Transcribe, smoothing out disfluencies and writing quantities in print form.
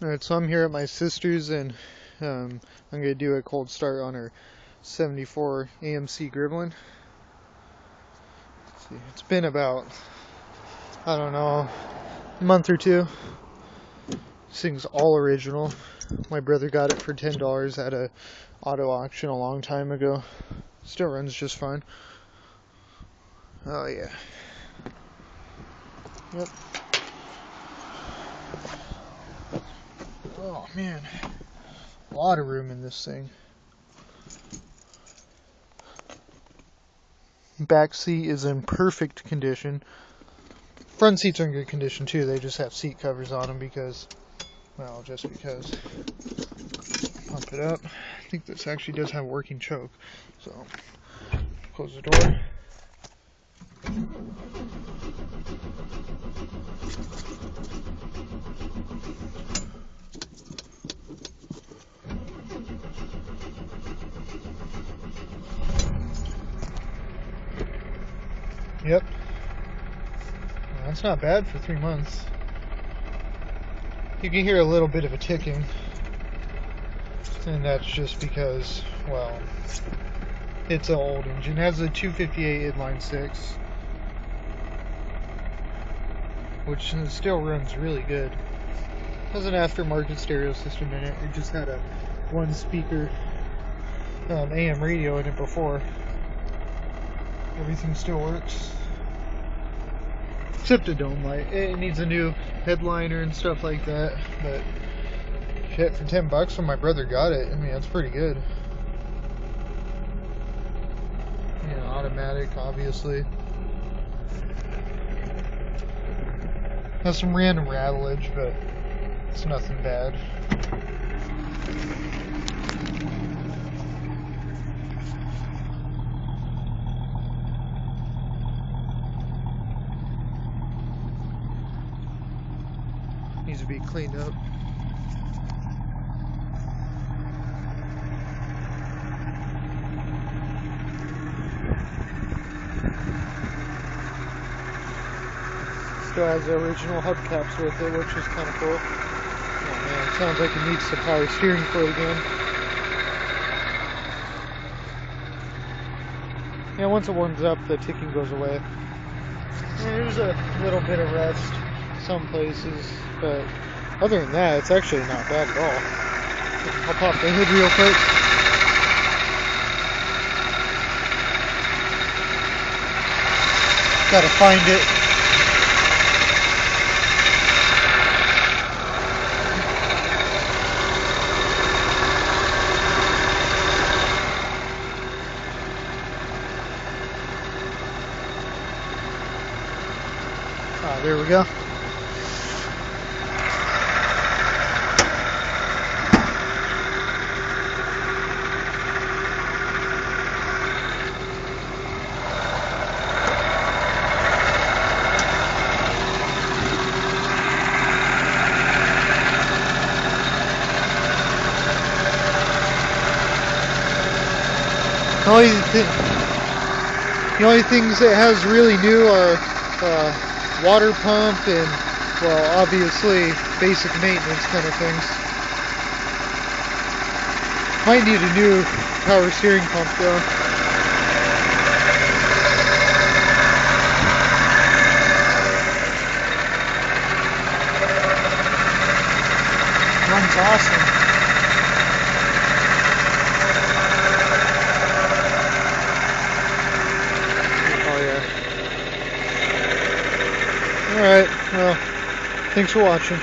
Alright, so I'm here at my sister's and I'm going to do a cold start on her 74 AMC Gremlin. Let's see, it's been about, I don't know, a month or two. This thing's all original. My brother got it for $10 at a auto auction a long time ago. Still runs just fine. Oh yeah. Yep. Oh man, a lot of room in this thing. Back seat is in perfect condition. Front seats are in good condition too. They just have seat covers on them because, well, just because. Pump it up. I think this actually does have a working choke. So, close the door. Yep. Well, that's not bad for 3 months. You can hear a little bit of a ticking. And that's just because, well, it's an old engine. It has a 258 inline 6. Which still runs really good. It has an aftermarket stereo system in it. It just had a one speaker AM radio in it before. Everything still works. Except a dome light. It needs a new headliner and stuff like that. But shit, for $10 when my brother got it, I mean, that's pretty good. You know, automatic, obviously. Has some random rattlage, but it's nothing bad. Needs to be cleaned up. Still has the original hubcaps with it, which is kind of cool. Oh man, sounds like it needs the power steering fluid again. Yeah, once it warms up, the ticking goes away. And there's a little bit of rust some places, but other than that, it's actually not bad at all. I'll pop the hood real quick. Gotta find it. Ah, there we go. The only things it has really new are water pump and, well, obviously basic maintenance kind of things. Might need a new power steering pump though. Runs awesome. Alright, well, thanks for watching.